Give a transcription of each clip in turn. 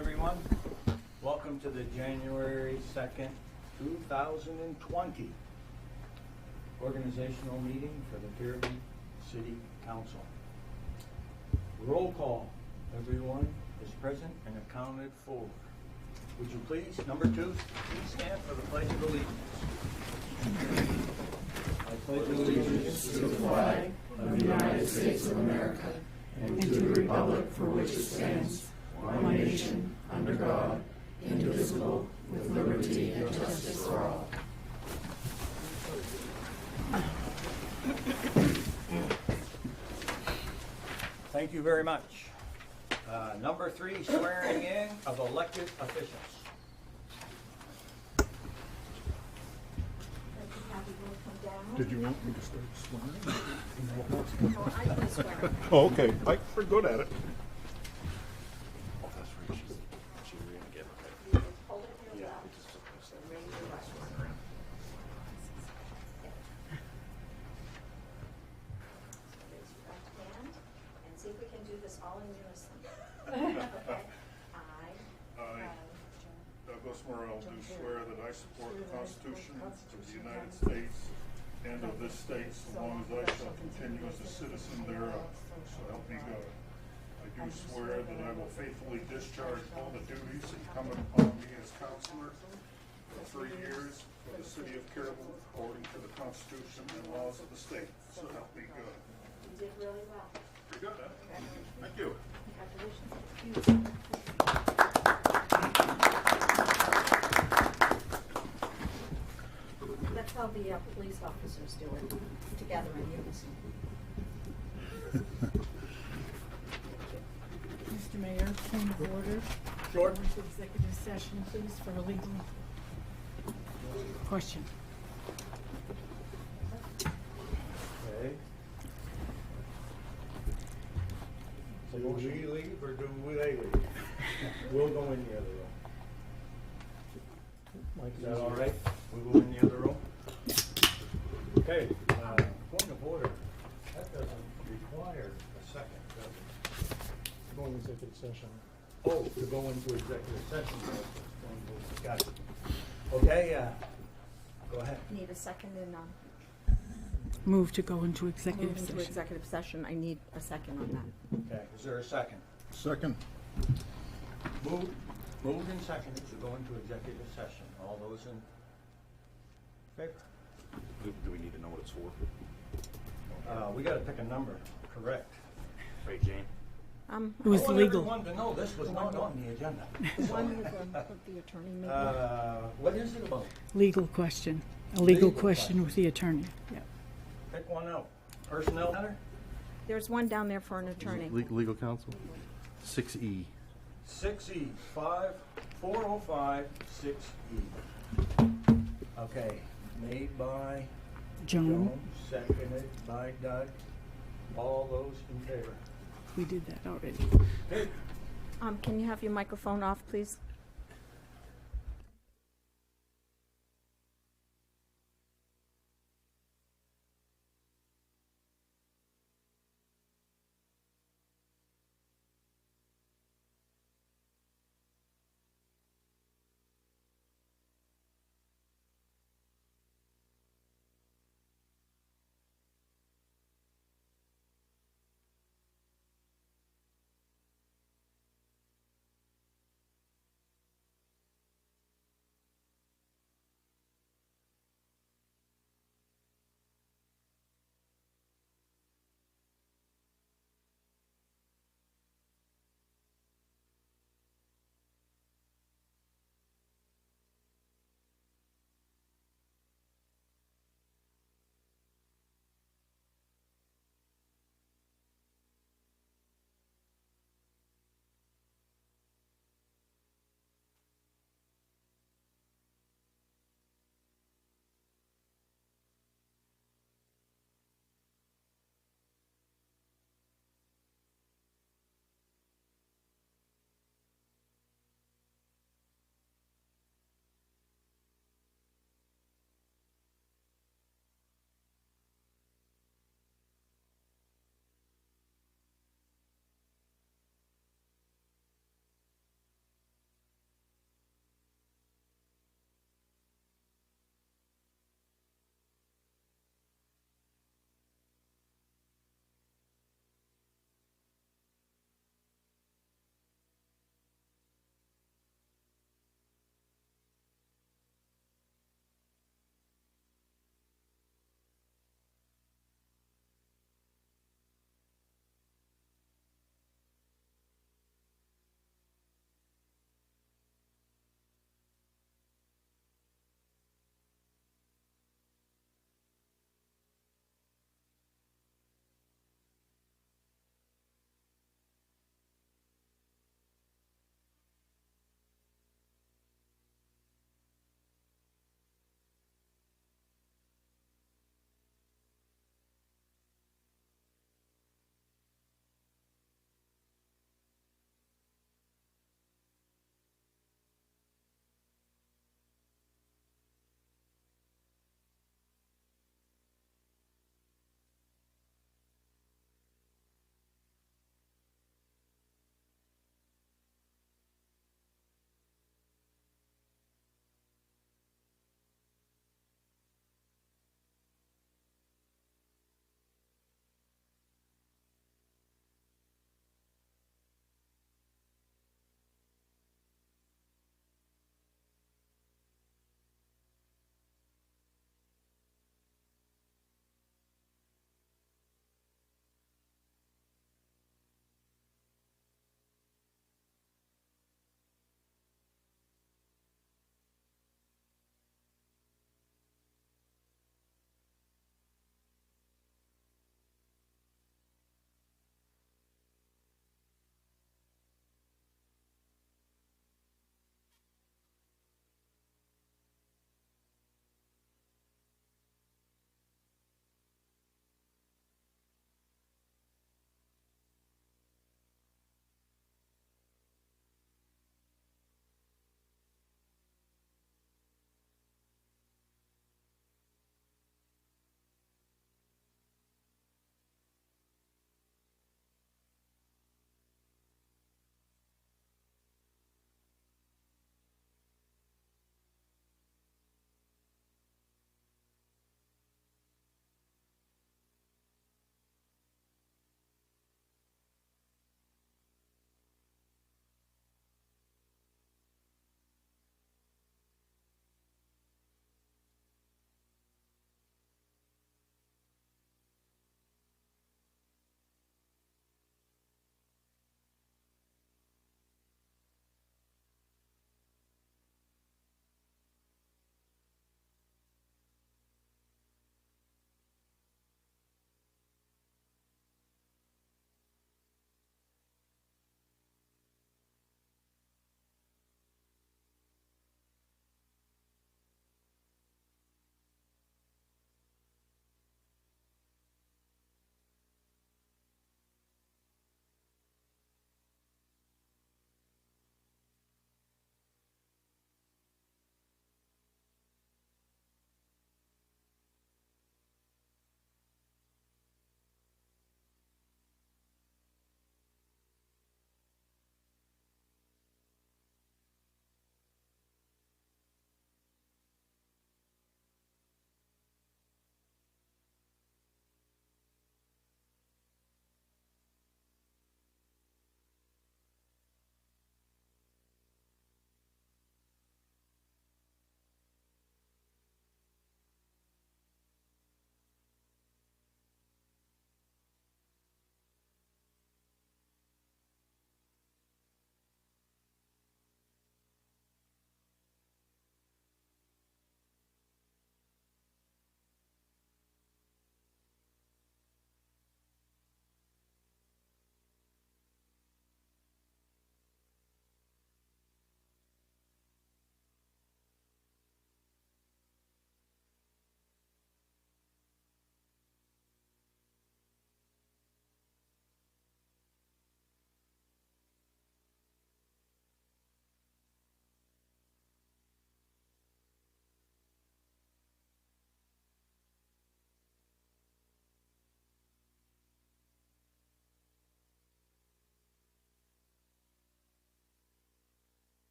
everyone. Welcome to the January 2nd, 2020 organizational meeting for the Fairview City Council. Roll call. Everyone is present and accounted for. Would you please, number 2, please stand for the Pledge of Allegiance. I pledge allegiance to the flag of the United States of America and to the republic for which it stands, one nation, under God, indivisible, with liberty and justice for all. Thank you very much. Number 3, swearing in of elected officials. Did you want me to start swearing? Oh, I can swear. Oh, okay. We're good at it. Hold it here up. And raise your right hand. So raise your left hand and see if we can do this all in unison. Okay. I, Douglas Morrell, do swear that I support the Constitution of the United States and of this state, so long as I shall continue as a citizen thereof. So help me God. I do swear that I will faithfully discharge all the duties incumbent upon me as councilor for 3 years for the city of Caribou, according to the Constitution and laws of the state. So help me God. you did really well. Pretty good, huh? Thank you. Congratulations. That's how the police officers do it, together in unison. Mr. Mayor, point of order. Sure. Go into executive session, please, for a legal question. Okay. So do we leave or do they leave? We'll go in the other room. Is that all right? We'll go in the other room? Okay, point of order. That doesn't require a second, does it? Going to executive session. Oh, to go into executive session. Got it. Okay, go ahead. Need a second in, Move to go into executive move into session. executive session. I need a second on that. Okay, is there a second? Second. Moved and seconded to go into executive session. All those in favor? Do we need to know what it's for? We gotta pick a number, correct? Right, Jane? It was I want legal. everyone to know this was not on the agenda. The one with the attorney maybe. What is it about? Legal question. A legal Legal question with the attorney. Yeah. Pick one out. Personnel matter? There's one down there for an attorney. Legal counsel? 6E. 6E, 405 6E. Okay, made by Joan, Joan, seconded by Doug. All those in favor? we did that already. Okay. Can you have your microphone off, please?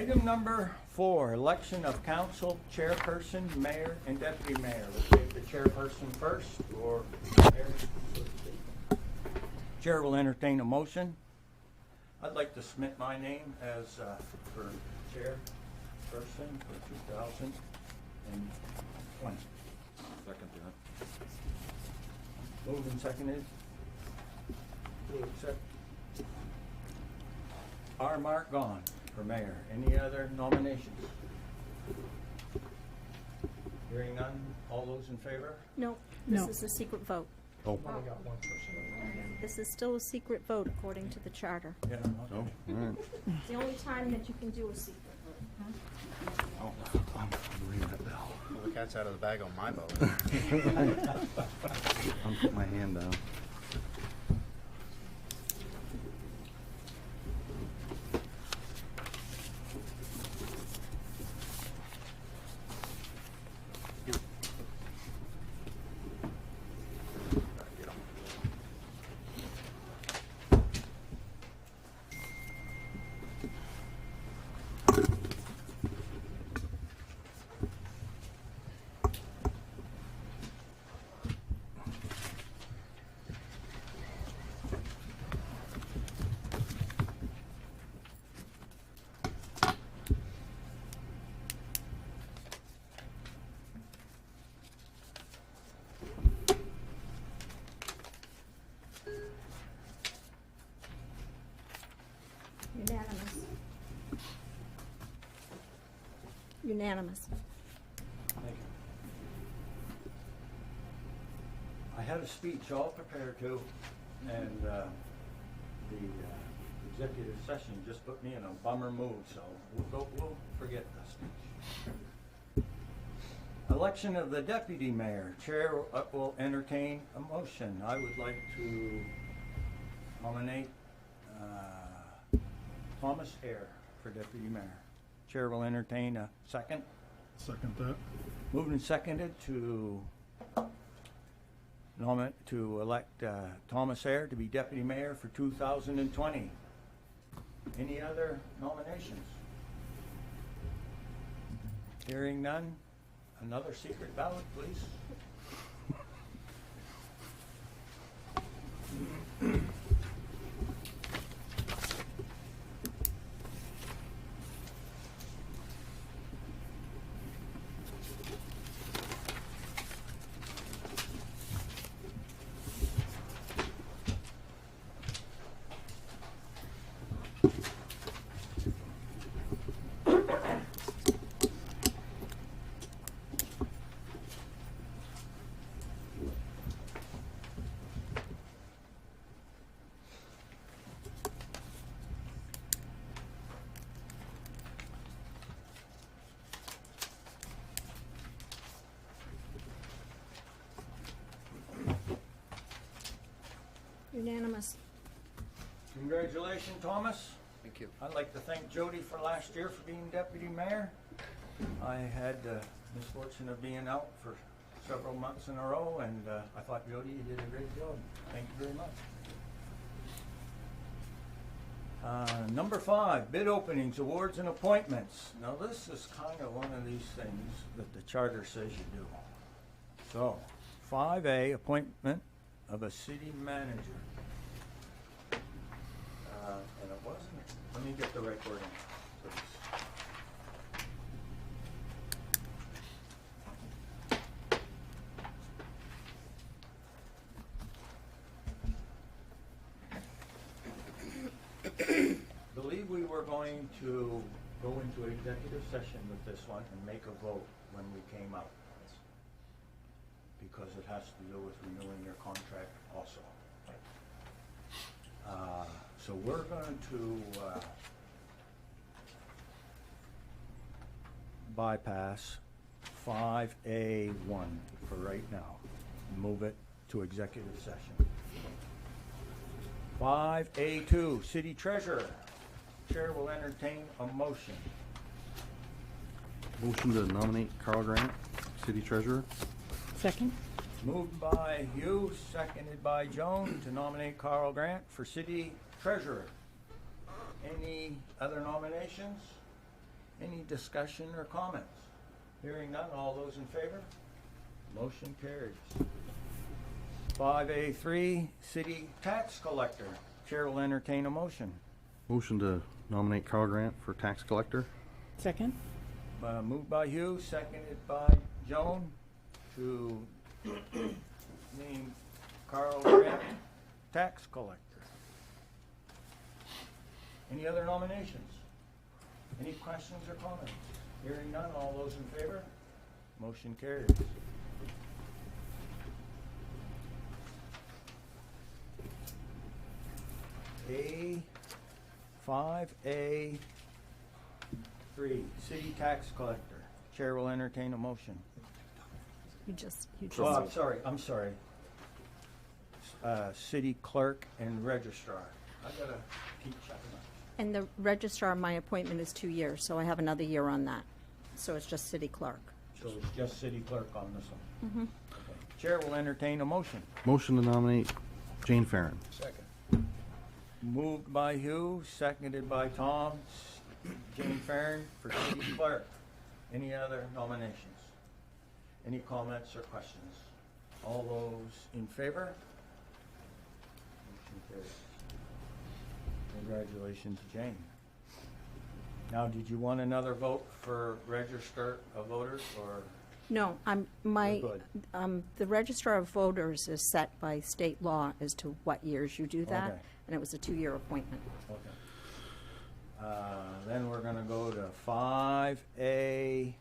Item number 4, election of council, chairperson, mayor, and deputy mayor. We'll take the chairperson first, or mayor, so to speak. Chair will entertain a motion. I'd like to submit my name as for chairperson for 2020. Second that. Moved and seconded to accept R. Mark Gahn for mayor. Any other nominations? Hearing none, all those in favor? No, No. this is a secret vote. Oh. Only got one person. This is still a secret vote according to the charter. Yeah, Oh, okay. all right. It's the only time that you can do a secret vote. Oh, I'm ringing that bell. Well, the cat's out of the bag on my vote. I'm putting my hand down. Unanimous. Unanimous. Thank you. I had a speech all prepared to, and the executive session just put me in a bummer mood, so we'll forget the speech. Election of the deputy mayor. Chair will entertain a motion. I would like to nominate Thomas Hare for deputy mayor. Chair will entertain a second. Second that. Moved and seconded to elect Thomas Hare to be deputy mayor for 2020. Any other nominations? Hearing none, another secret ballot, please. Unanimous. Congratulations, Thomas. Thank you. I'd like to thank Jody for last year for being deputy mayor. I had the misfortune of being out for several months in a row, and I thought, Jody, you did a great job. Thank you very much. Number 5, bid openings, awards, and appointments. Now, this is kind of one of these things that the charter says you do. So, 5A, appointment of a city manager. And it wasn't, let me get the right wording, please. Believe we were going to go into executive session with this one and make a vote when we came out. Because it has to do with renewing your contract also. So we're going to bypass 5A1 for right now and move it to executive session. 5A2, city treasurer. Chair will entertain a motion. Motion to nominate Carl Grant, city treasurer. Second? Moved by Hugh, seconded by Joan to nominate Carl Grant for city treasurer. Any other nominations? Any discussion or comments? Hearing none, all those in favor? Motion carries. 5A3, City Tax Collector. Chair will entertain a motion. Motion to nominate Carl Grant for tax collector. Second? Moved by Hugh, seconded by Joan to name Carl Grant Tax Collector. Any other nominations? Any questions or comments? Hearing none, all those in favor? Motion carries. A5A3, City Tax Collector. Chair will entertain a motion. You just. Oh, I'm sorry. City Clerk and Registrar. I gotta keep checking that. And the registrar, my appointment is 2 years, so I have another year on that. So it's just city clerk. So it's just City Clerk on this one? Okay. Chair will entertain a motion. Motion to nominate Jane Farren. Second. Moved by Hugh, seconded by Tom. Jane Farren for City Clerk. Any other nominations? Any comments or questions? All those in favor? Motion carries. Congratulations, Jane. Now, did you want another vote for Register of Voters, or? No, You're good. the registrar of voters is set by state law as to what years you do that. Okay. And it was a 2-year appointment. Okay. Then we're gonna go to 5A5.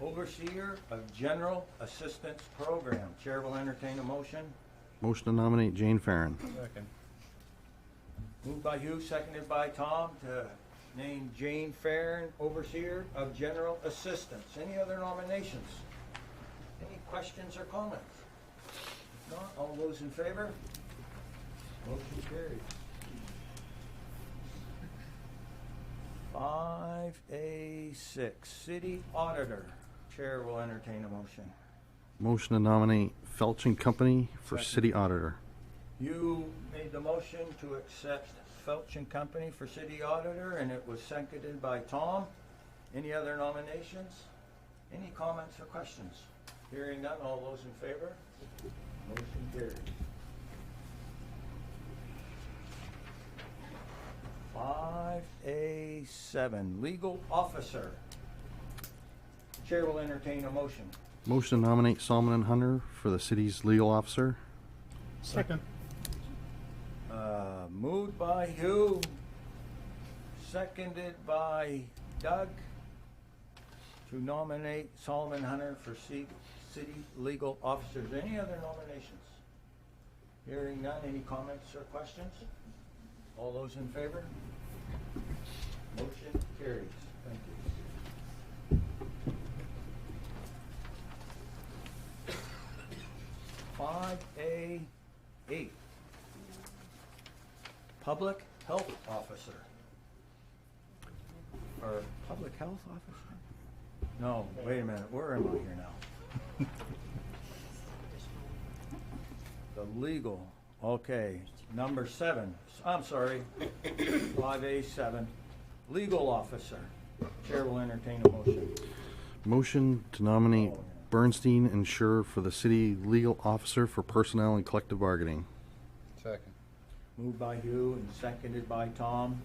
Overseer of General Assistance Program. Chair will entertain a motion. Motion to nominate Jane Farren. Second. Moved by Hugh, seconded by Tom to name Jane Farren Overseer of General Assistance. Any other nominations? Any questions or comments? If not, all those in favor? Motion carries. 5A6, City Auditor. Chair will entertain a motion. Motion to nominate Felch and Company for Second. city auditor. You made the motion to accept Felch and Company for City Auditor, and it was seconded by Tom. Any other nominations? Any comments or questions? Hearing none, all those in favor? Motion carries. 5A7, Legal Officer. Chair will entertain a motion. Motion to nominate Solomon and Hunter for the city's legal officer. Second. Moved by Hugh, seconded by Doug to nominate Solomon Hunter for city legal officers. Any other nominations? Hearing none, any comments or questions? All those in favor? Motion carries. Thank you. 5A8, Public Health Officer. Or Public Health Officer? No, wait a minute, where am I here now? The legal, okay, number 7, I'm sorry, 5A7, Legal Officer. Chair will entertain a motion. Motion to nominate Bernstein and Schur for the city legal officer for personnel and collective bargaining. Second. Moved by Hugh and seconded by Tom.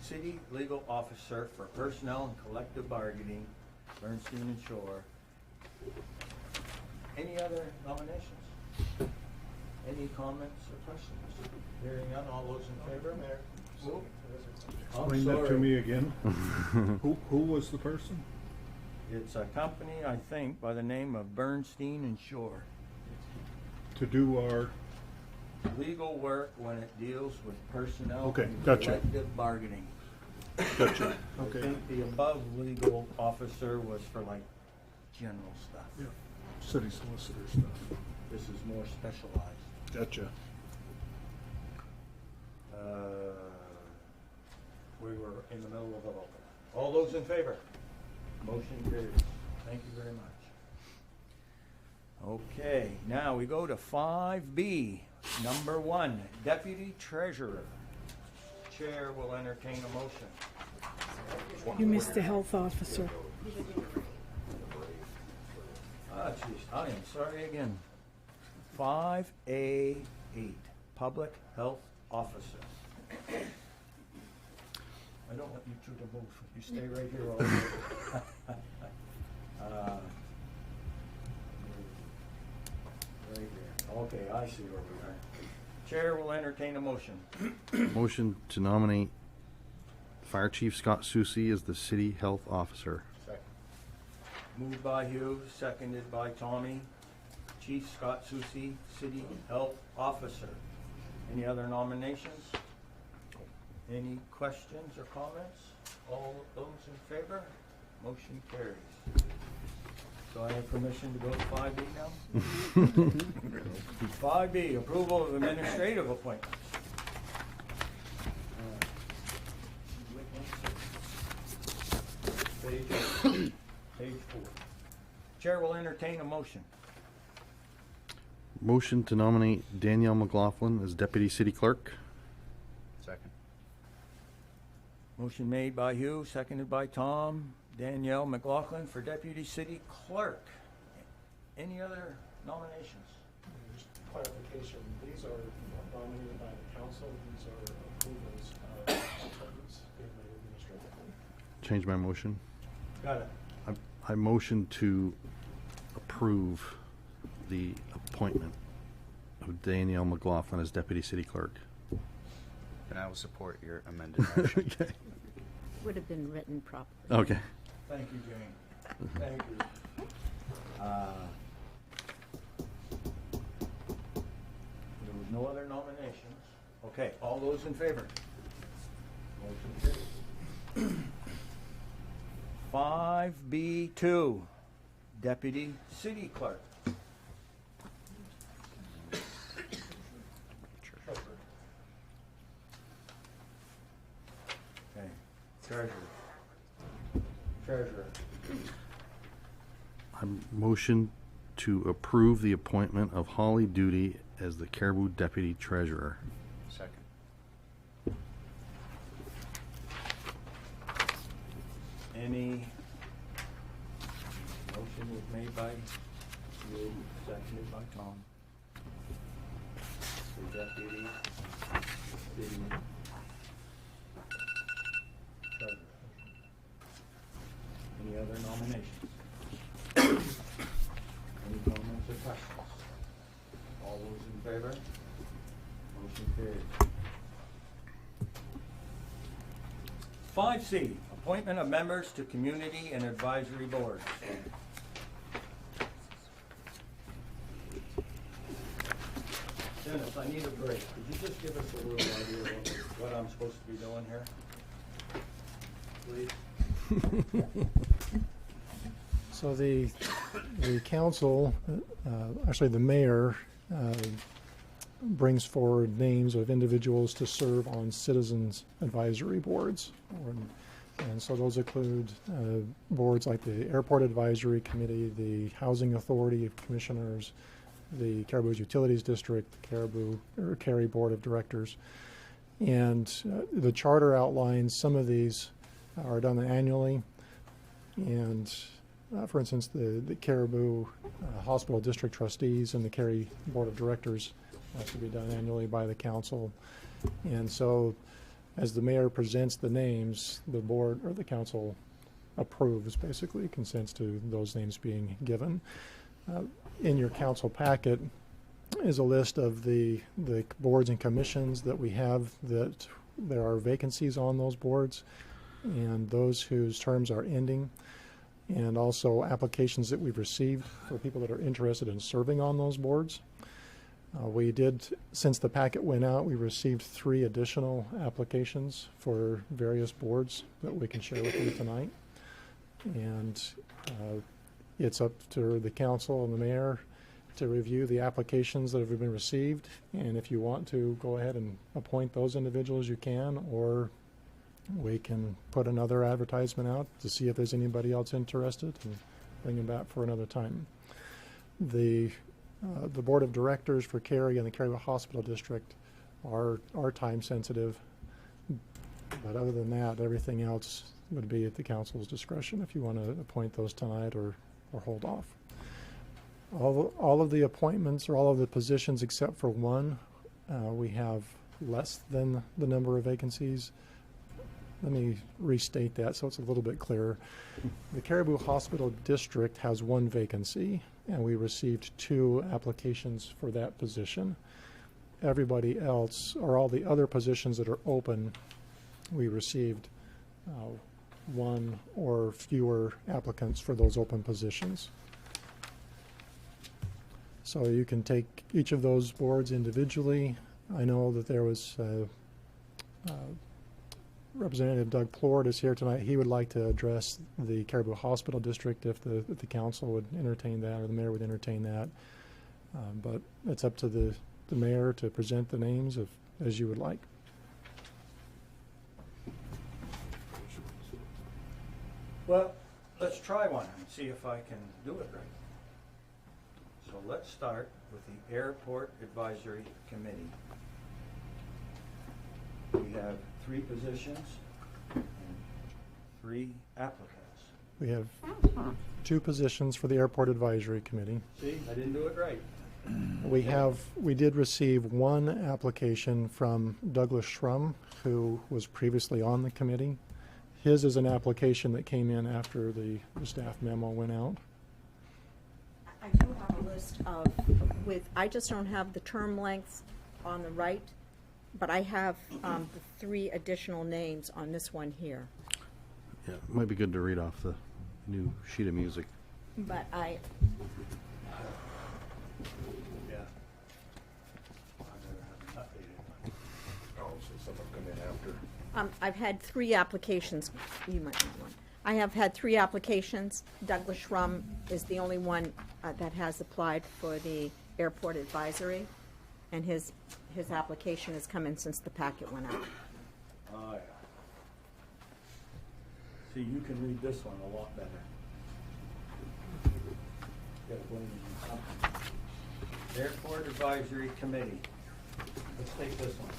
City Legal Officer for Personnel and Collective Bargaining, Bernstein and Shore. Any other nominations? Any comments or questions? Hearing none, all those in favor? Who? I'm Explain that to sorry. me again. Who was the person? It's a company, I think, by the name of Bernstein and Shore. To do our, Legal work when it deals with personnel Okay, and gotcha. collective bargaining. gotcha, I okay. think the above legal officer was for like general stuff. Yeah, city solicitor stuff. This is more specialized. Gotcha. We were in the middle of a vote. All those in favor? Motion carries. Thank you very much. Okay, now we go to 5B, number 1, Deputy Treasurer. chair will entertain a motion. You missed the health officer. Ah, jeez, I am sorry again. 5A8, Public Health Officer. I don't want you two to move. You stay right here all day. Right here. Okay, I see where we are. Chair will entertain a motion. Motion to nominate Fire Chief Scott Susie as the city health officer. Second. Moved by Hugh, seconded by Tommy. Chief Scott Susie, City Health Officer. Any other nominations? Any questions or comments? All those in favor? Motion carries. So I have permission to go to 5B now? 5B, approval of administrative appointments. Page 4. Chair will entertain a motion. Motion to nominate Danielle McLaughlin as deputy city clerk. Second. Motion made by Hugh, seconded by Tom. Danielle McLaughlin for deputy city clerk. Any other nominations? Just clarification, these are nominated by the council, these are approvals of appointments being made administratively. Change my motion. Got it. I motion to approve the appointment of Danielle McLaughlin as deputy city clerk. And I will support your amended motion. Okay. Would have been written properly. Okay. Thank you, Jane. Thank you. There was no other nominations. Okay, all those in favor? Motion carries. 5B2, Deputy City Clerk. Okay, Treasurer. I motion to approve the appointment of Holly Duty as the Caribou deputy treasurer. Second. Any motion was made by you, seconded by Tom. The deputy city treasurer. Any other nominations? Any comments or questions? All those in favor? Motion carries. 5C, appointment of members to community and advisory boards. Dennis, I need a break. Could you just give us a little idea of what I'm supposed to be doing here? Please? So the council, actually the mayor, brings forward names of individuals to serve on citizens advisory boards. And so those include boards like the Airport Advisory Committee, the Housing Authority of Commissioners, the Caribou Utilities District, the Cary Board of Directors. And the charter outlines some of these are done annually. And for instance, the Caribou Hospital District Trustees and the Cary Board of Directors has to be done annually by the council. And so as the mayor presents the names, the board or the council approves, basically consents to those names being given. In your council packet is a list of the boards and commissions that we have that there are vacancies on those boards and those whose terms are ending, and also applications that we've received for people that are interested in serving on those boards. We did, since the packet went out, we received 3 additional applications for various boards that we can share with you tonight. And it's up to the council and the mayor to review the applications that have been received. And if you want to go ahead and appoint those individuals, you can, or we can put another advertisement out to see if there's anybody else interested and bring them back for another time. The board of directors for Cary and the Cary Hospital District are time sensitive, But other than that, everything else would be at the council's discretion if you want to appoint those tonight or hold off. All of the appointments or all of the positions except for one, we have less than the number of vacancies. Let me restate that so it's a little bit clearer. The Caribou Hospital District has one vacancy, and we received 2 applications for that position. Everybody else, or all the other positions that are open, we received 1 or fewer applicants for those open positions. So you can take each of those boards individually. I know that there was Representative Doug Plord is here tonight. He would like to address the Caribou Hospital District if the council would entertain that, or the mayor would entertain that. But it's up to the mayor to present the names as you would like. Well, let's try one and see if I can do it right. So let's start with the Airport Advisory Committee. We have 3 positions and 3 applicants. We have 2 positions for the Airport Advisory Committee. See, I didn't do it right. We did receive 1 application from Douglas Schrum, who was previously on the committee. His is an application that came in after the staff memo went out. I do have a list of, I just don't have the term lengths on the right, but I have the 3 additional names on this one here. Yeah, it might be good to read off the new sheet of music. But Yeah. Oh, so someone come in after. I've had 3 applications. You might want one. I have had 3 applications. Douglas Schrum is the only one that has applied for the airport advisory, and his application has come in since the packet went out. Oh, yeah. See, you can read this one a lot better. Got one in something. Airport Advisory Committee. Let's take this one.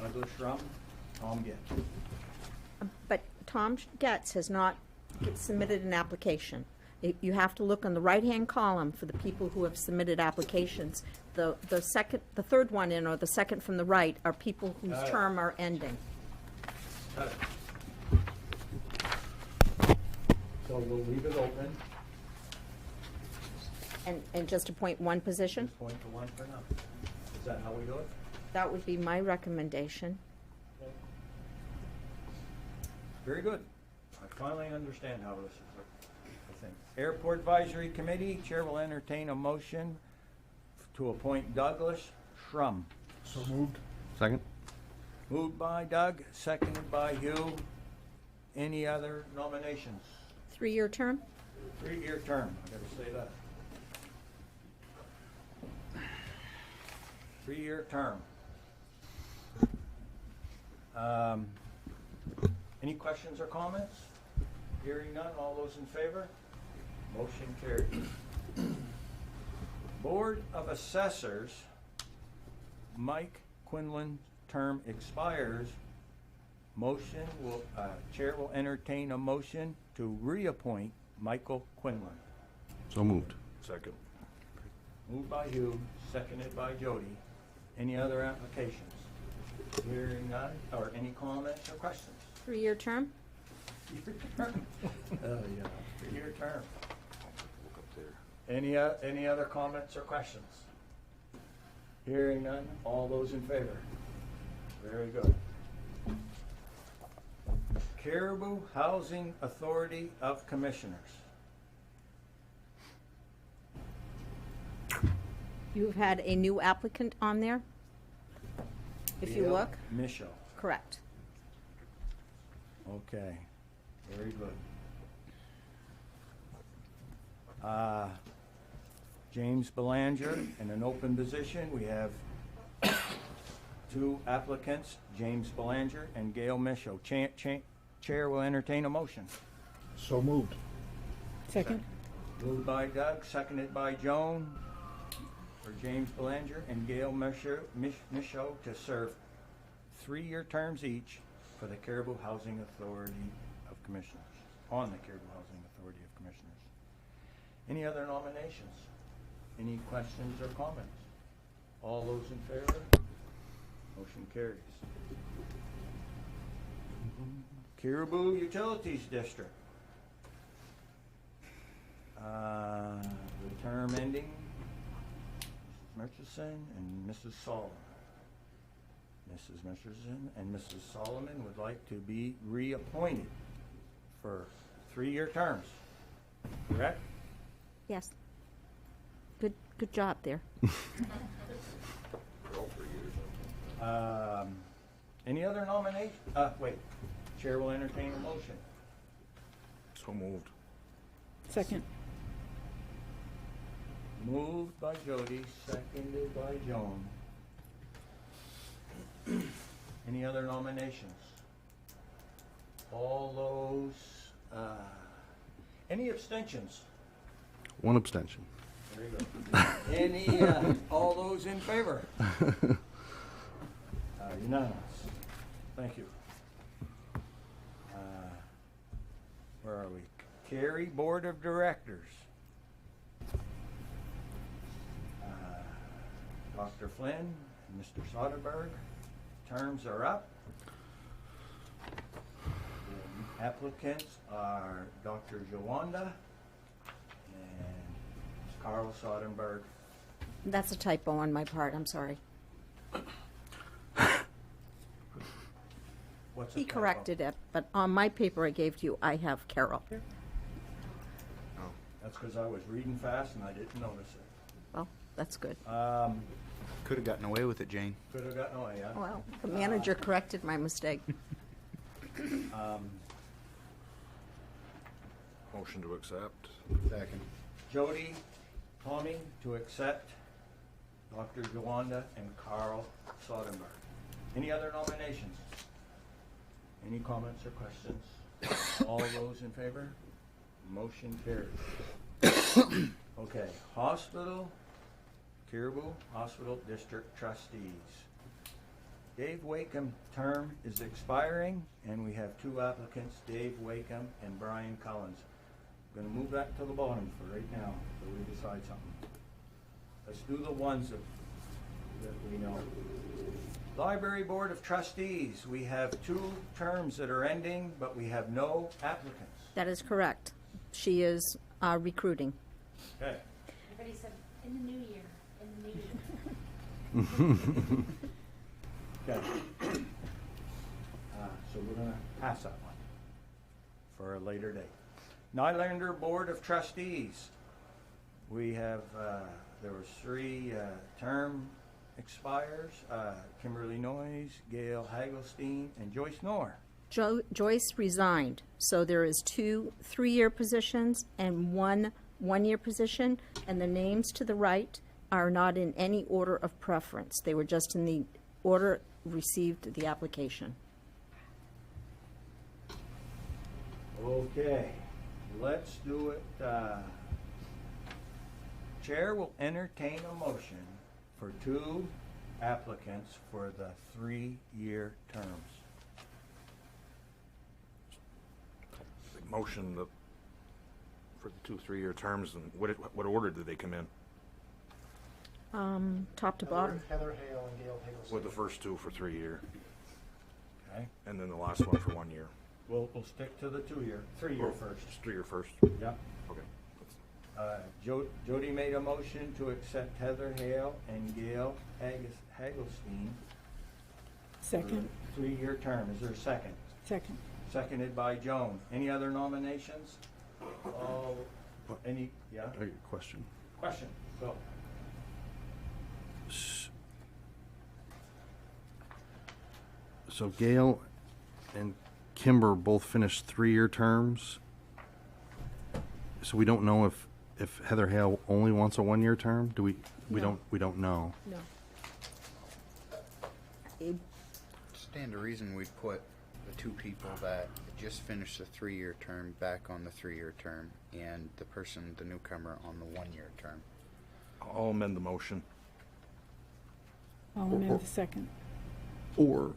Douglas Schrum, Tom Getz. But Tom Getz has not submitted an application. You have to look on the right-hand column for the people who have submitted applications. The third one in, or the second from the right, are people whose Got it. term are ending. Got it. So we'll leave it open. And just appoint 1 position? Just point to 1 for now. Is that how we do it? That would be my recommendation. Very good. I finally understand how this is, I think. Airport Advisory Committee, Chair will entertain a motion to appoint Douglas Schrum. So moved. Second? Moved by Doug, seconded by Hugh. Any other nominations? 3-year term? 3-year term, I gotta say that. 3-year term. Any questions or comments? Hearing none, all those in favor? Motion carried. Board of Assessors, Mike Quinlan, term expires. Chair will entertain a motion to reappoint Michael Quinlan. So moved. Second. Moved by Hugh, seconded by Jody. Any other applications? Hearing none, or any comments or questions? 3-year term? 3-year term. Oh, yeah, 3-year term. Look up there. Any other comments or questions? Hearing none, all those in favor? Very good. Caribou Housing Authority of Commissioners. You've had a new applicant on there? If you Gail look? Michaud. Correct. Okay, very good. James Belanger, in an open position, we have 2 applicants, James Belanger and Gail Michaud. Chair will entertain a motion. So moved. Second? Moved by Doug, seconded by Joan, for James Belanger and Gail Michaud to serve 3-year terms each for the Caribou Housing Authority of Commissioners, on the Caribou Housing Authority of Commissioners. Any other nominations? Any questions or comments? All those in favor? Motion carries. Caribou Utilities District. The term ending, Mrs. Murchison and Mrs. Solomon. Mrs. Murchison and Mrs. Solomon would like to be reappointed for 3-year terms, correct? Yes. Good job there. Any other nomination? Wait, Chair will entertain a motion. So moved. Second. Moved by Jody, seconded by Joan. Any other nominations? All those, any abstentions? One abstention. Very good. Any, all those in favor? Unanimous. Thank you. Where are we? Cary Board of Directors. Dr. Flynn and Mr. Soderberg, terms are up. The applicants are Dr. Jawanda and Carl Soderberg. That's a typo on my part, I'm sorry. What's the He typo? corrected it, but on my paper I gave to you, I have Carol. That's because I was reading fast and I didn't notice it. Well, that's good. Could have gotten away with it, Jane. Could have gotten away, yeah? Well, the manager corrected my mistake. Motion to accept. Second. Jody, Tommy, to accept Dr. Jawanda and Carl Soderberg. Any other nominations? Any comments or questions? All those in favor? Motion carries. Okay, Hospital, Caribou Hospital District Trustees. Dave Wakeham term is expiring, and we have 2 applicants, Dave Wakeham and Brian Collins. I'm gonna move that to the bottom for right now, until we decide something. Let's do the ones that we know. Library Board of Trustees, we have 2 terms that are ending, but we have no applicants. That is correct. She is recruiting. Okay, Everybody said, in the new year, in the new year. okay. So we're gonna pass that one for a later date. Nylander Board of Trustees, we have, there was 3 term expires, Kimberly Noyes, Gail Hagelstein, and Joyce Knorr. Joyce resigned, so there is 2 3-year positions and 1 1-year position, and the names to the right are not in any order of preference. They were just in the order received the application. Okay, let's do it, Chair will entertain a motion for 2 applicants for the 3-year terms. Motion that for the 2 3-year terms, and what order did they come in? Top to bottom. Heather Hale and Gail Hagelstein. With the first 2 for 3 year, Okay, and then the last one for 1 year. we'll stick to the 3-year first. Just 3 year first. Yep. Okay. Jody made a motion to accept Heather Hale and Gail Hagelstein Second. for a 3-year term. Is there a second? Second. Seconded by Joan. Any other nominations? Any, yeah? I got a question. Question, go. So Gail and Kimber both finished 3-year terms. So we don't know if Heather Hale only wants a 1-year term? Do we No. we don't know. No. Stand to reason we'd put the 2 people that just finished the 3-year term back on the 3-year term, and the person, the newcomer, on the 1-year term. I'll amend the motion. I'll amend the second. Or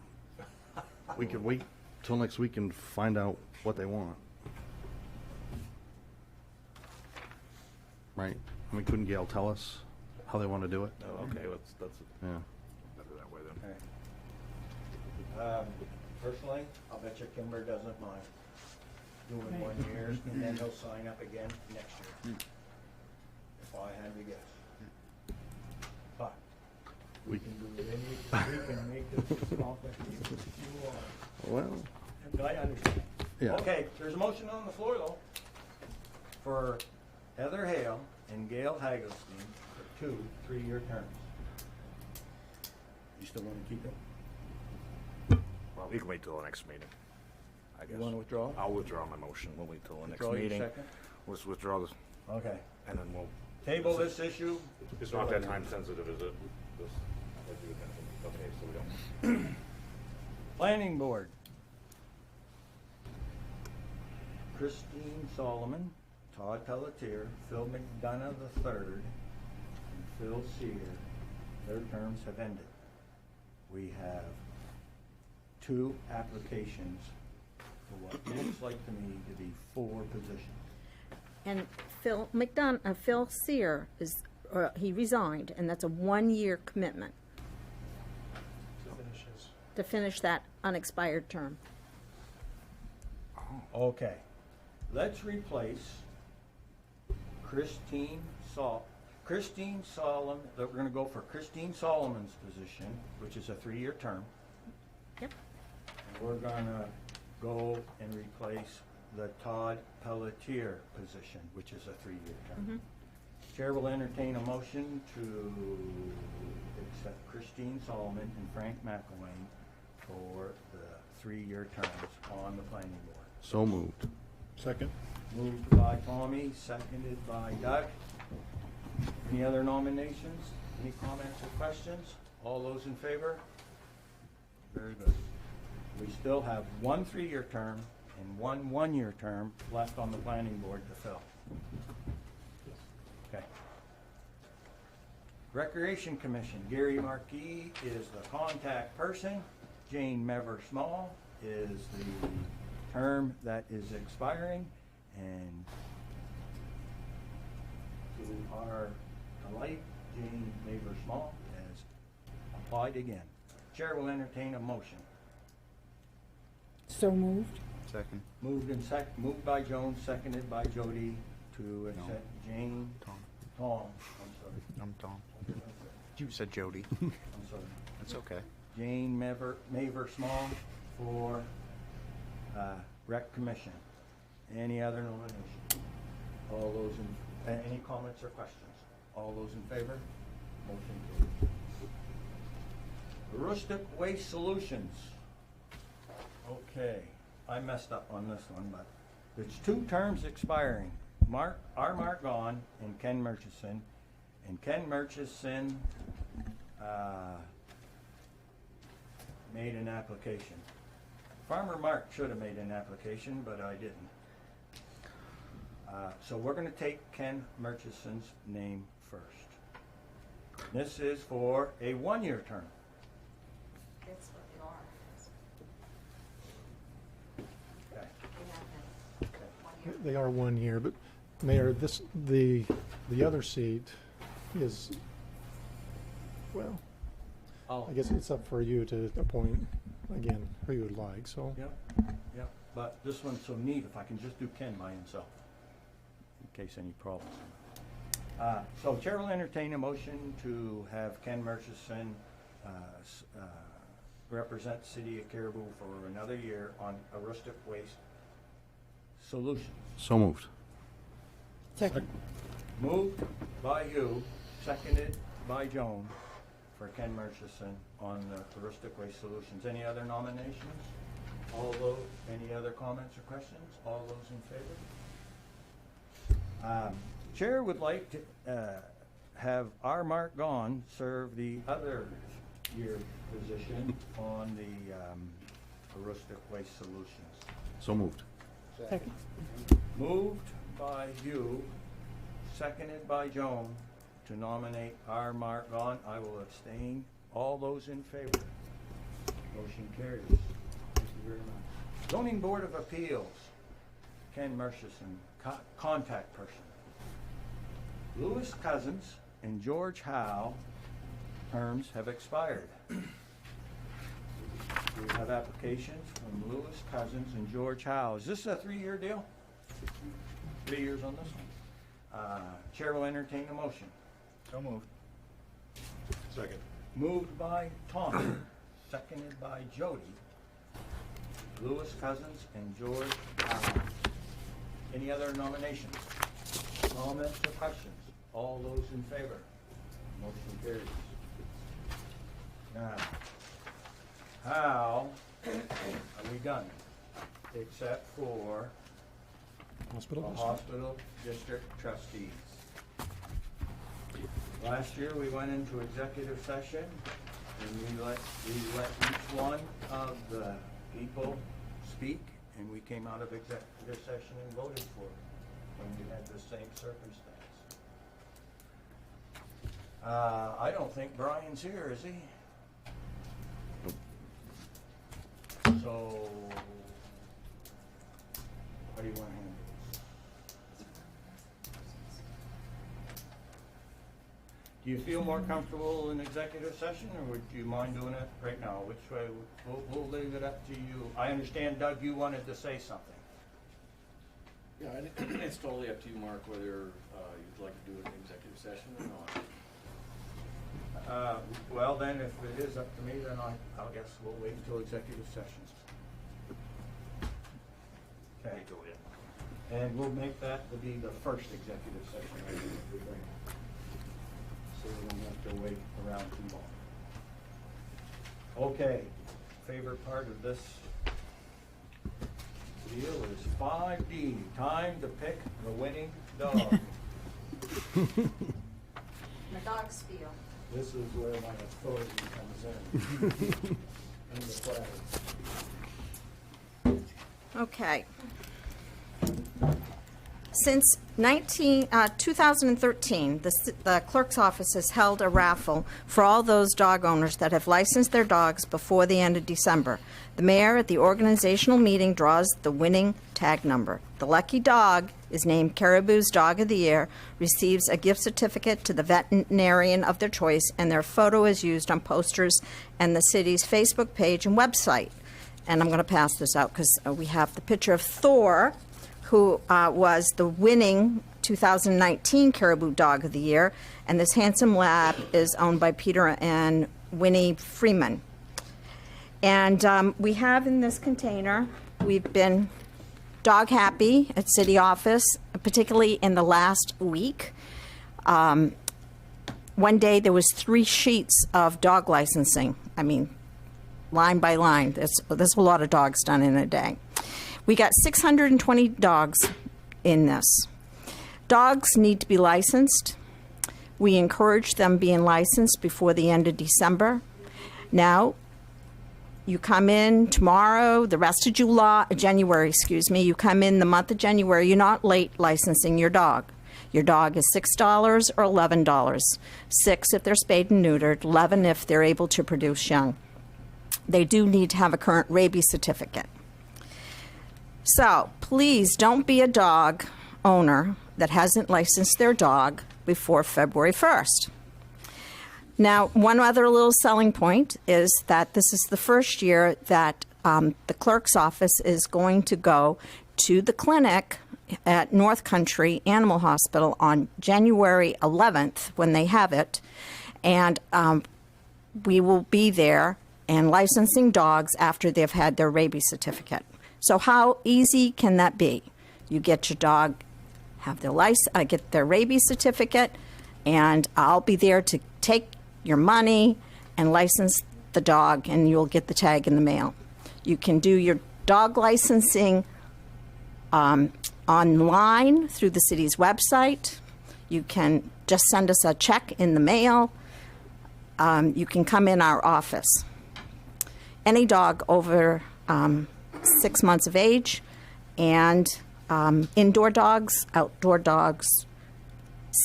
We could wait till next week and find out what they want. Right? I mean, couldn't Gail tell us how they want to do it? Oh, okay, that's Yeah. better that way then. Personally, I'll bet you Kimber doesn't mind doing Right. 1 year, and then he'll sign up again next year. If I had to guess. But we can do it we can make this as complicated as you want. Well, I understand. yeah. Okay, there's a motion on the floor though, for Heather Hale and Gail Hagelstein for 2 3-year terms. You still want to keep it? Well, we can wait till the next meeting, I You guess. want to withdraw? I'll withdraw my motion. We'll wait till the next Withdraw your meeting. second? Let's withdraw this, Okay. and then we'll. Table this issue. It's not that time sensitive, is it? This, like you mentioned. Okay, so we don't. Planning Board. Christine Solomon, Todd Pelletier, Phil McDonough III, and Phil Sear. Their terms have ended. We have 2 applications for what looks like to me to be 4 positions. And Phil Sear is, he resigned, and that's a 1-year commitment to finish that unexpired term. Okay, let's replace Christine Solomon, we're gonna go for Christine Solomon's position, which is a 3-year term. Yep. And we're gonna go and replace the Todd Pelletier position, which is a 3-year term. Chair will entertain a motion to accept Christine Solomon and Frank McElwain for the 3-year terms on the planning board. So moved. Second. Moved by Tommy, seconded by Doug. Any other nominations? Any comments or questions? All those in favor? Very good. We still have 1 3-year term and 1 1-year term left on the planning board to fill. Okay. Recreation Commission, Gary Markey is the contact person. Jane Mever Small is the term that is expiring, and to our delight, Jane Mever Small has applied again. Chair will entertain a motion. So moved. Second. Moved by Joan, seconded by Jody to accept Jane. Tom. I'm sorry. I'm Tom. You said Jody. I'm sorry. That's okay. Jane Maver Small for Rec Commission. Any other nomination? All those in, any comments or questions? All those in favor? Motion carries. Rustic Waste Solutions. Okay, I messed up on this one, but it's 2 terms expiring. Mark Gahn and Ken Murchison. And Ken Murchison made an application. Farmer Mark should have made an application, but I didn't. So we're gonna take Ken Murchison's name first. This is for a 1-year term. That's what they are. Okay. We have them. 1 year. They are 1 year, but Mayor, the other seat is, well, Oh, I guess it's up for you to appoint, again, who you would like, so. Yep, but this one's so neat, if I can just do Ken by himself, in case any problems. So Chair will entertain a motion to have Ken Murchison represent the City of Caribou for another year on a rustic waste solution. So moved. Second. Moved by you, seconded by Joan for Ken Murchison on the rustic waste solutions. Any other nominations? Any other comments or questions? All those in favor? Chair would like to have R. Mark Gahn serve the other year position on the rustic waste solutions. So moved. Second. Moved by you, seconded by Joan, to nominate R. Mark Gahn. I will abstain. All those in favor? Motion carries. very much. Zoning Board of Appeals, Ken Murchison, contact person. Louis Cousins and George Howe terms have expired. We have applications from Louis Cousins and George Howe. Is this a 3-year deal? 3 years on this one? Chair will entertain a motion. So moved. Second. Moved by Tom, seconded by Jody. Louis Cousins and George Howe. Any other nominations? Comments or questions? All those in favor? Motion carries. Now, how are we done? Except for Hospital the district. hospital district trustees. Last year, we went into executive session, and we let each one of the people speak, and we came out of executive session and voted for it when we had the same circumstance. I don't think Brian's here, is he? So, how do you want to handle this? Do you feel more comfortable in executive session, or would you mind doing it right now? Which way? We'll leave it up to you. I understand, Doug, you wanted to say something. Yeah, it's totally up to you, Mark, whether you'd like to do it in executive session or not. Well, then, if it is up to me, then I guess we'll wait until executive session. Okay. And we'll make that to be the first executive session. I think we bring. So we don't have to wait around too long. Okay, favorite part of this deal is 5D, time to pick the winning dog. The dog spiel. This is where my authority comes in. And the flag. Okay. Since 2013, the clerk's office has held a raffle for all those dog owners that have licensed their dogs before the end of December. The mayor at the organizational meeting draws the winning tag number. The lucky dog is named Caribou's Dog of the Year, receives a gift certificate to the veterinarian of their choice, and their photo is used on posters and the city's Facebook page and website. And I'm going to pass this out because we have the picture of Thor, who was the winning 2019 Caribou Dog of the Year, and this handsome lab is owned by Peter and Winnie Freeman. And we have in this container, we've been dog happy at city office, particularly in the last week. One day there was 3 sheets of dog licensing. I mean, line by line. There's a lot of dogs done in a day. We got 620 dogs in this. Dogs need to be licensed. We encourage them being licensed before the end of December. Now, you come in tomorrow, the rest of January, you come in the month of January, you're not late licensing your dog. Your dog is $6 or $11. $6 if they're spayed and neutered, $11 if they're able to produce young. They do need to have a current rabies certificate. So please don't be a dog owner that hasn't licensed their dog before February 1st. Now, one other little selling point is that this is the first year that the clerk's office is going to go to the clinic at North Country Animal Hospital on January 11th when they have it, and we will be there and licensing dogs after they've had their rabies certificate. So how easy can that be? You get your dog, have their get their rabies certificate, and I'll be there to take your money and license the dog, and you'll get the tag in the mail. You can do your dog licensing online through the city's website. You can just send us a check in the mail. You can come in our office. Any dog over 6 months of age, and indoor dogs, outdoor dogs,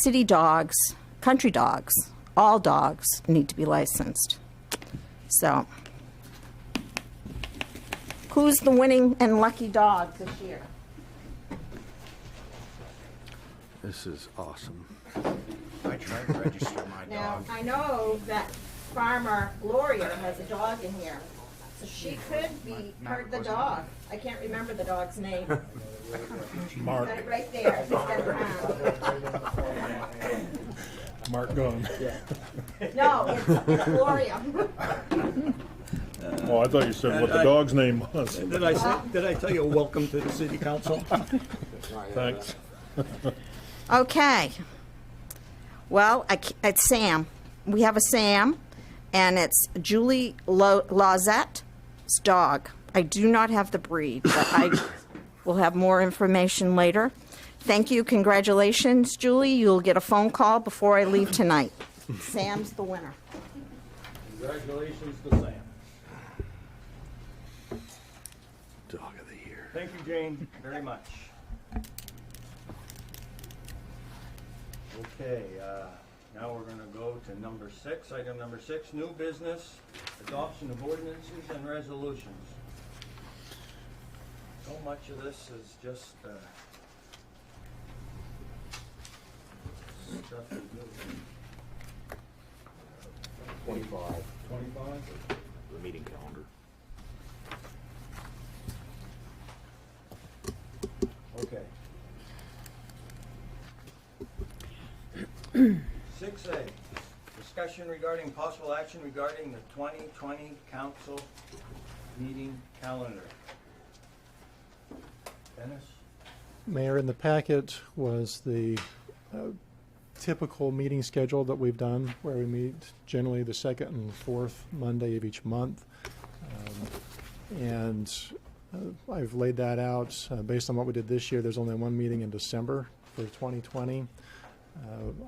city dogs, country dogs, all dogs need to be licensed. So Who's the winning and lucky dog this year? This is awesome. I tried to register my Now, dog. I know that Farmer Gloria has a dog in here, so she could be the dog. I can't remember the dog's name. Mark. Got it right there. He's got it on. Mark Gunn. No, it's Gloria. Oh, I thought you said what the dog's name was. Did I tell you, welcome to the city council? Thanks. Okay. Well, it's Sam. We have a Sam, and it's Julie Lauzette's dog. I do not have the breed, but I will have more information later. Thank you. Congratulations, Julie. You'll get a phone call before I leave tonight. Sam's the winner. Congratulations to Sam. Dog of the year. Thank you, Jane, very much. Okay, now we're gonna go to number 6, item number 6, new business, adoption of ordinances and resolutions. So much of this is just, stuff we do. 25, 25? the meeting calendar. Okay. 6A, discussion regarding possible action regarding the 2020 council meeting calendar. Dennis? Mayor, in the packet was the typical meeting schedule that we've done, where we meet generally the second and fourth Monday of each month. I've laid that out based on what we did this year. There's only one meeting in December for 2020.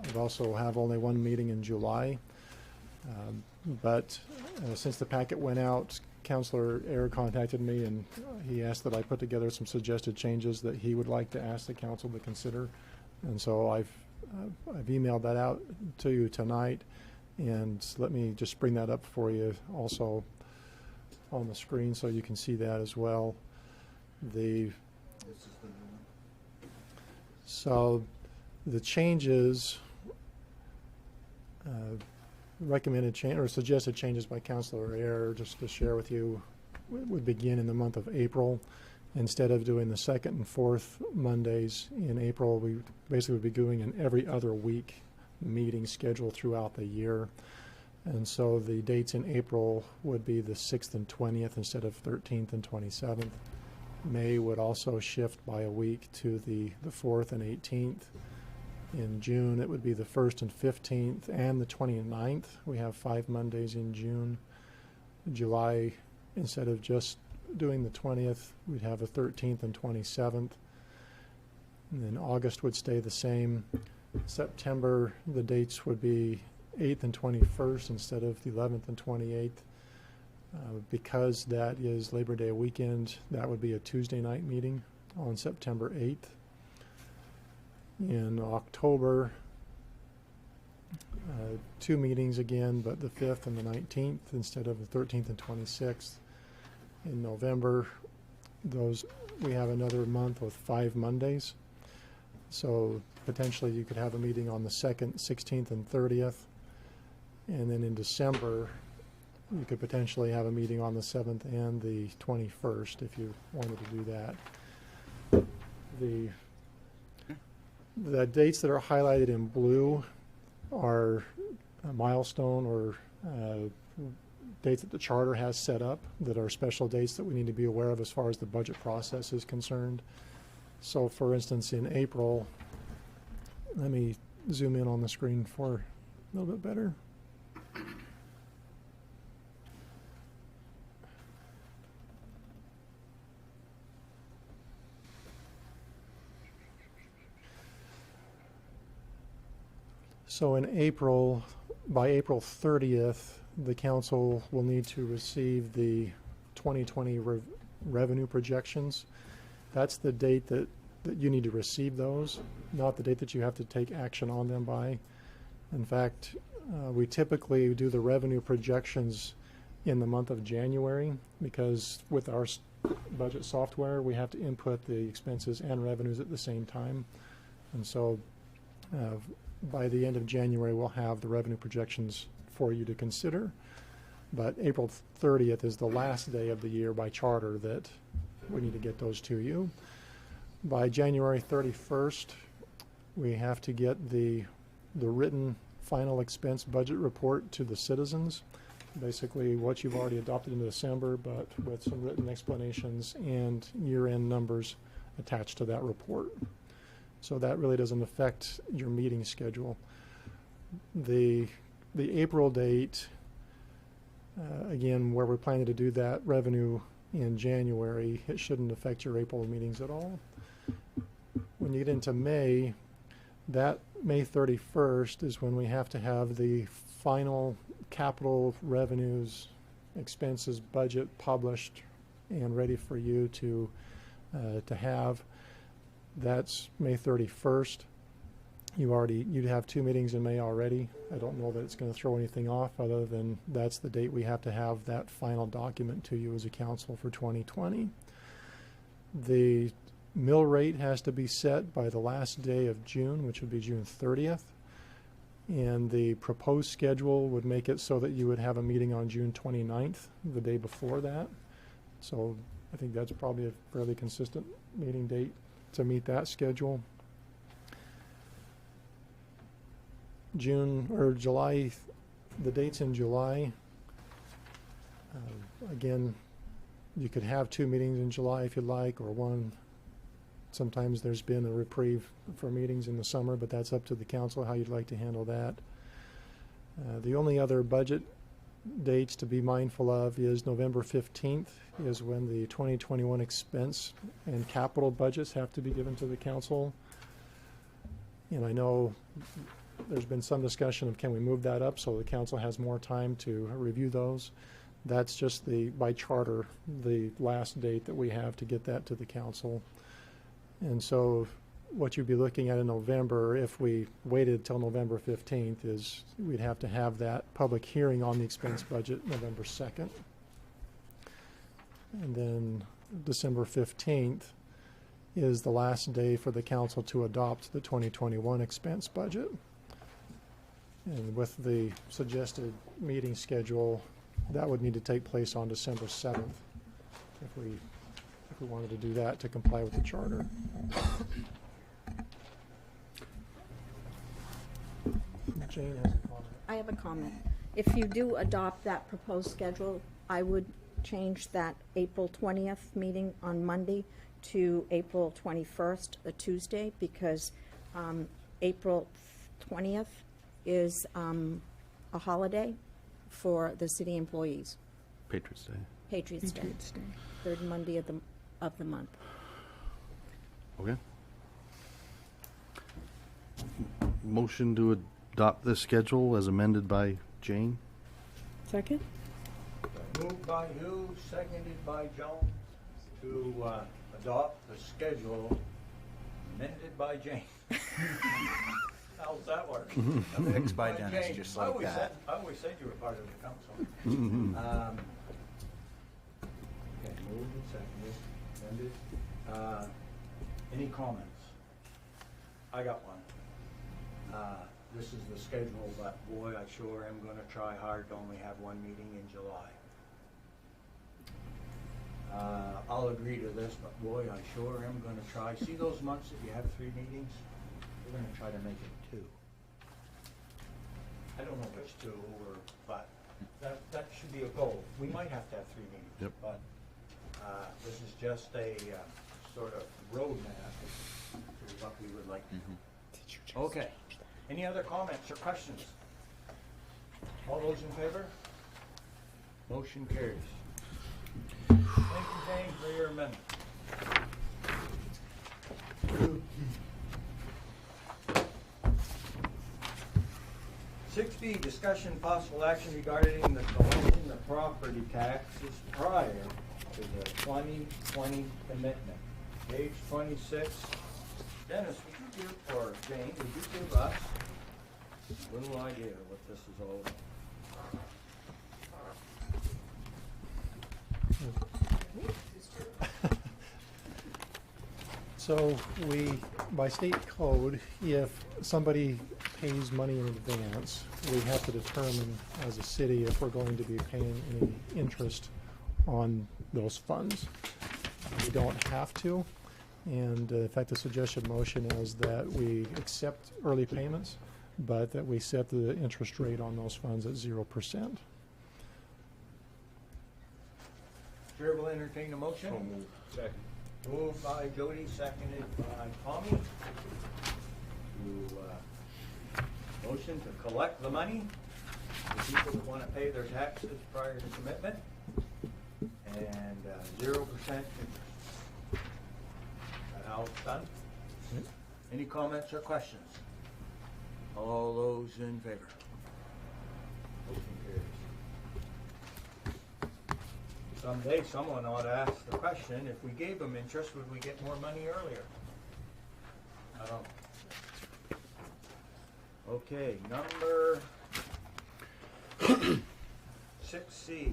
I've also have only one meeting in July. But since the packet went out, Councilor Ayer contacted me, and he asked that I put together some suggested changes that he would like to ask the council to consider. And so I've emailed that out to you tonight, and let me just bring that up for you also on the screen so you can see that as well. So the changes, recommended change or suggested changes by Councilor Ayer, just to share with you, would begin in the month of April. Instead of doing the second and fourth Mondays in April, we basically would be doing an every other week meeting schedule throughout the year. And so the dates in April would be the 6th and 20th instead of 13th and 27th. May would also shift by a week to the 4th and 18th. In June, it would be the 1st and 15th and the 29th. We have 5 Mondays in June. July, instead of just doing the 20th, we'd have the 13th and 27th. And then August would stay the same. September, the dates would be 8th and 21st instead of the 11th and 28th. Because that is Labor Day weekend, that would be a Tuesday night meeting on September 8th. In October, 2 meetings again, but the 5th and the 19th instead of the 13th and 26th. In November, we have another month with 5 Mondays. So potentially you could have a meeting on the 2nd, 16th, and 30th. And then in December, you could potentially have a meeting on the 7th and the 21st if you wanted to do that. The dates that are highlighted in blue are a milestone or dates that the charter has set up that are special dates that we need to be aware of as far as the budget process is concerned. So for instance, in April, let me zoom in on the screen for a little bit better. So in April, by April 30th, the council will need to receive the 2020 revenue projections. That's the date that you need to receive those, not the date that you have to take action on them by. In fact, we typically do the revenue projections in the month of January because with our budget software, we have to input the expenses and revenues at the same time. And so by the end of January, we'll have the revenue projections for you to consider. But April 30th is the last day of the year by charter that we need to get those to you. By January 31st, we have to get the written final expense budget report to the citizens. Basically what you've already adopted in December, but with some written explanations and year-end numbers attached to that report. So that really doesn't affect your meeting schedule. The April date, again, where we're planning to do that revenue in January, it shouldn't affect your April meetings at all. When you get into May, that May 31st is when we have to have the final capital revenues, expenses budget published and ready for you to have. That's May 31st. You'd have 2 meetings in May already. I don't know that it's going to throw anything off other than that's the date we have to have that final document to you as a council for 2020. The mill rate has to be set by the last day of June, which would be June 30th. And the proposed schedule would make it so that you would have a meeting on June 29th, the day before that. So I think that's probably a fairly consistent meeting date to meet that schedule. June or July, the dates in July, again, you could have 2 meetings in July if you'd like, or 1. Sometimes there's been a reprieve for meetings in the summer, but that's up to the council how you'd like to handle that. The only other budget dates to be mindful of is November 15th is when the 2021 expense and capital budgets have to be given to the council. And I know there's been some discussion of can we move that up so the council has more time to review those. That's just by charter, the last date that we have to get that to the council. And so what you'd be looking at in November, if we waited till November 15th, is we'd have to have that public hearing on the expense budget November 2nd. And then December 15th is the last day for the council to adopt the 2021 expense budget. And with the suggested meeting schedule, that would need to take place on December 7th if we wanted to do that to comply with the charter. Jane has a comment. I have a comment. If you do adopt that proposed schedule, I would change that April 20th meeting on Monday to April 21st, a Tuesday, because April 20th is a holiday for the city employees. Patriots Day. Patriots Day. Third Monday of the month. Okay. Motion to adopt this schedule as amended by Jane. Second? Moved by you, seconded by Joan, to adopt the schedule amended by Jane. How's that work? Fixed by Dennis, Jane. just like that. I always said you were part of the council. Okay, moved and seconded, amended. Any comments? I got one. This is the schedule, but boy, I sure am gonna try hard to only have 1 meeting in July. I'll agree to this, but boy, I sure am gonna try. See those months that you have 3 meetings? We're gonna try to make it 2. I don't know which 2, but that should be a goal. We might have to have 3 meetings. Yep. But this is just a sort of roadmap to what we would like to do. Okay. Any other comments or questions? All those in favor? Motion carries. Thank you, Jane, for your amendment. 6B, discussion possible action regarding the collection of property taxes prior to the 2020 commitment. Page 26. Dennis, would you give, or Jane, would you give us a little idea of what this is all about? So by state code, if somebody pays money in advance, we have to determine as a city if we're going to be paying any interest on those funds. We don't have to, and in fact, the suggested motion is that we accept early payments, but that we set the interest rate on those funds at 0%. Chair will entertain a motion. So moved. Second. Moved by Jody, seconded by Tommy. Motion to collect the money, the people that want to pay their taxes prior to commitment, and 0% interest. Is that how it's done? Yep. Any comments or questions? All those in favor? Motion carries. Someday, someone ought to ask the question, if we gave them interest, would we get more money earlier? I don't know. Okay, number 6C.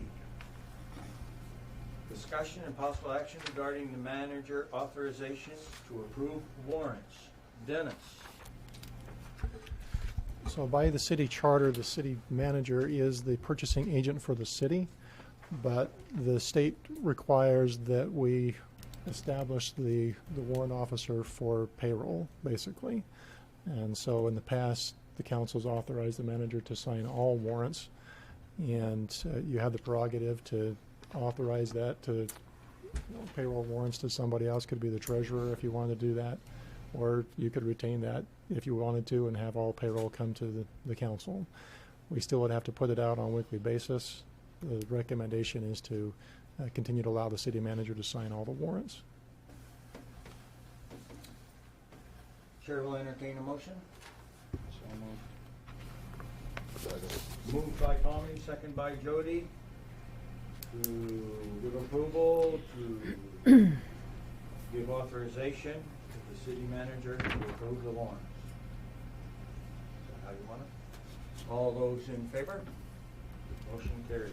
Discussion and possible action regarding the manager authorization to approve warrants. Dennis. So by the city charter, the city manager is the purchasing agent for the city, but the state requires that we establish the warrant officer for payroll, basically. And so in the past, the council's authorized the manager to sign all warrants, and you have the prerogative to authorize that to payroll warrants to somebody else. Could be the treasurer if you wanted to do that, or you could retain that if you wanted to and have all payroll come to the council. We still would have to put it out on a weekly basis. The recommendation is to continue to allow the city manager to sign all the warrants. Chair will entertain a motion. Moved by Tommy, second by Jody, to give approval, to give authorization to the city manager to approve the warrants. Is that how you want it? All those in favor? Motion carries.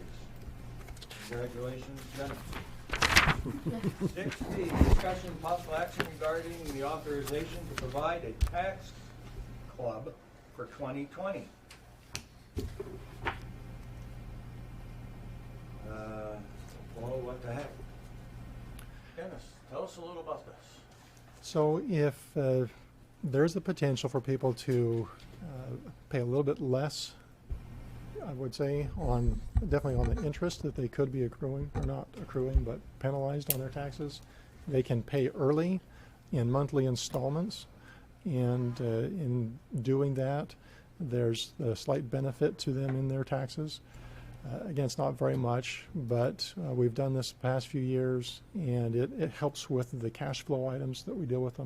Congratulations, Jennifer. 6D, discussion and possible action regarding the authorization to provide a tax club for 2020. Well, what the heck? Dennis, tell us a little about this. So if there's the potential for people to pay a little bit less, I would say, definitely on the interest that they could be accruing, or not accruing, but penalized on their taxes, they can pay early in monthly installments. And in doing that, there's a slight benefit to them in their taxes. Again, it's not very much, but we've done this the past few years, and it helps with the cash flow items that we deal with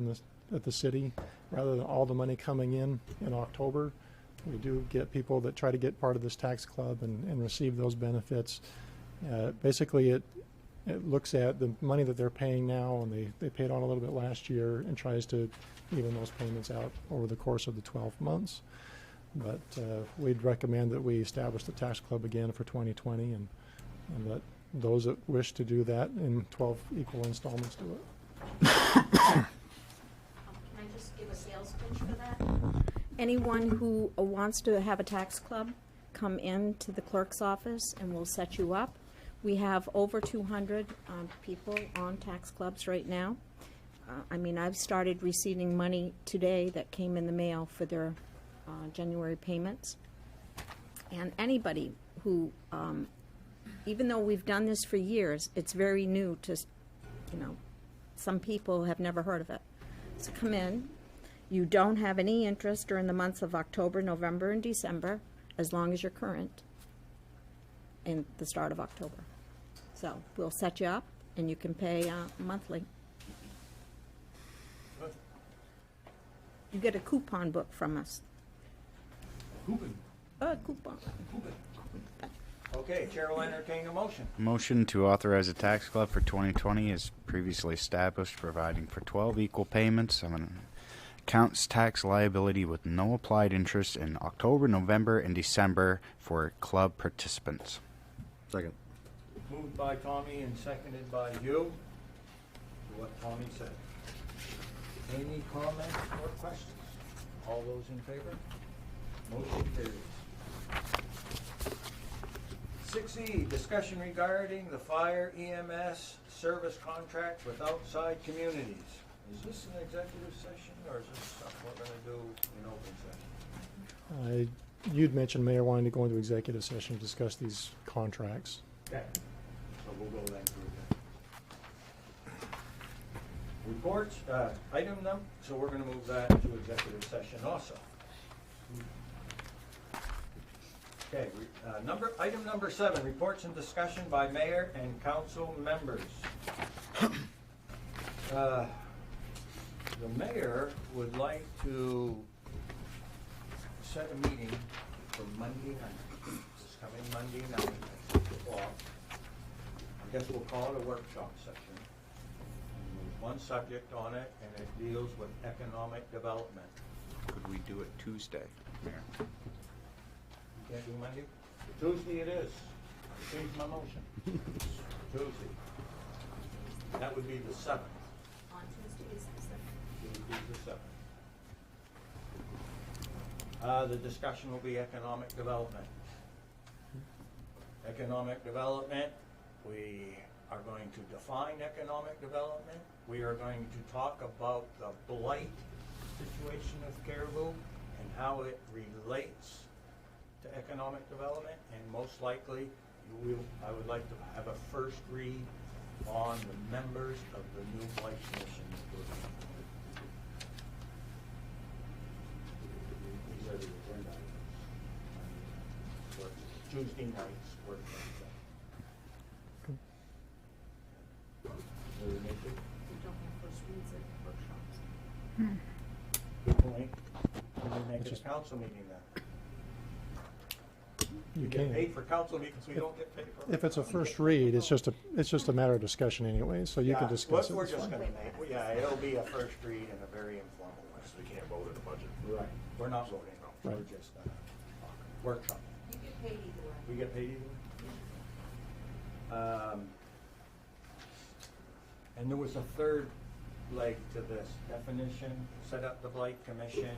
at the city. Rather than all the money coming in October, we do get people that try to get part of this tax club and receive those benefits. Basically, it looks at the money that they're paying now, and they paid on a little bit last year, and tries to even those payments out over the course of the 12 months. But we'd recommend that we establish the tax club again for 2020, and let those that wish to do that in 12 equal installments do it. Can I just give a sales pitch for that? Anyone who wants to have a tax club, come in to the clerk's office and we'll set you up. We have over 200 people on tax clubs right now. I've started receiving money today that came in the mail for their January payments. And anybody who, even though we've done this for years, it's very new to, some people have never heard of it. So come in. You don't have any interest during the months of October, November, and December, as long as you're current in the start of October. So we'll set you up, and you can pay monthly. Good. You get a coupon book from us. Coupon. A coupon. Okay, Chair will entertain a motion. Motion to authorize a tax club for 2020 is previously established, providing for 12 equal payments of an accounts tax liability with no applied interest in October, November, and December for club participants. Second. Moved by Tommy and seconded by you. To what Tommy said. Any comments or questions? All those in favor? Motion carries. 6E, discussion regarding the fire EMS service contract with outside communities. Is this an executive session, or is this something we're gonna do in open session? You'd mentioned, Mayor, wanting to go into executive session to discuss these contracts. Okay, so we'll go then through that. Reports, so we're gonna move that to executive session also. Okay, item number 7, reports and discussion by mayor and council members. The mayor would like to set a meeting for Monday night, this coming Monday night at 6 o'clock. I guess we'll call it a workshop session. And there's one subject on it, and it deals with economic development. Could we do it Tuesday, Mayor? You can't do Monday? Tuesday it is. I changed my motion. Tuesday. That would be the 7th. On Tuesday is the 7th. Tuesday the 7th. The discussion will be economic development. Economic development, we are going to define economic development. We are going to talk about the blight situation of Caribou and how it relates to economic development, and most likely I would like to have a first read on the members of the new blight commission that we're going to. These are the agenda items. Tuesday nights work. We don't have first reads at workshops. Good point. Can we make it a Just- council meeting then? You We get can. paid for council meetings, we don't get paid for. If it's a first read, it's just a matter of discussion anyway, so you can discuss it. We're it's just fine. gonna make, yeah, it'll be a first read and a very informal one. So we can't vote in the budget. Right. We're not voting, we're Right. just, workshop. You get paid either way. We get paid either way? And there was a third leg to this definition, set up the blight commission.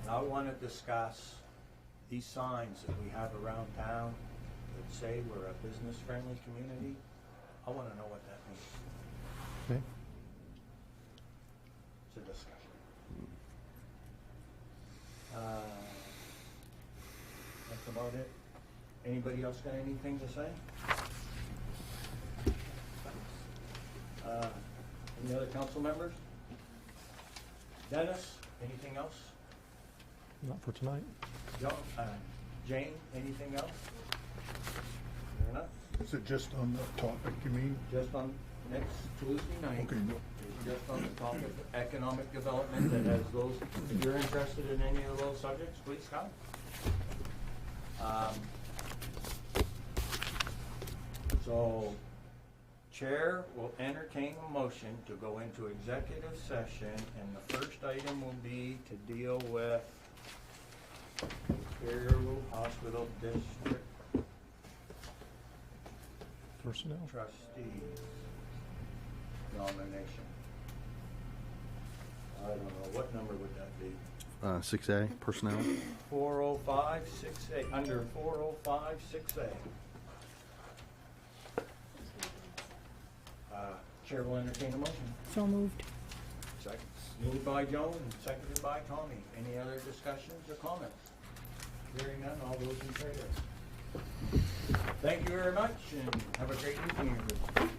And I want to discuss these signs that we have around town that say we're a business-friendly community. I want to know what that means. Okay. It's a discussion. That's about it. Anybody else got anything to say? Any other council members? Dennis, anything else? Not for tonight. Jane, anything else? Fair enough. Is it just on the topic, you mean? Just on next Tuesday night. Okay, no. It's just on the topic of economic development that has those, if you're interested in any of those subjects, please come. So, Chair will entertain a motion to go into executive session, and the first item will be to deal with Caribou Hospital District Personnel. trustee nomination. I don't know, what number would that be? 6A, personnel. 405-6A, under 405-6A. Chair will entertain a motion. So moved. Second. Moved by Joan and seconded by Tommy. Any other discussions or comments? Hearing none, all those in favor? Thank you very much and have a great evening, everybody.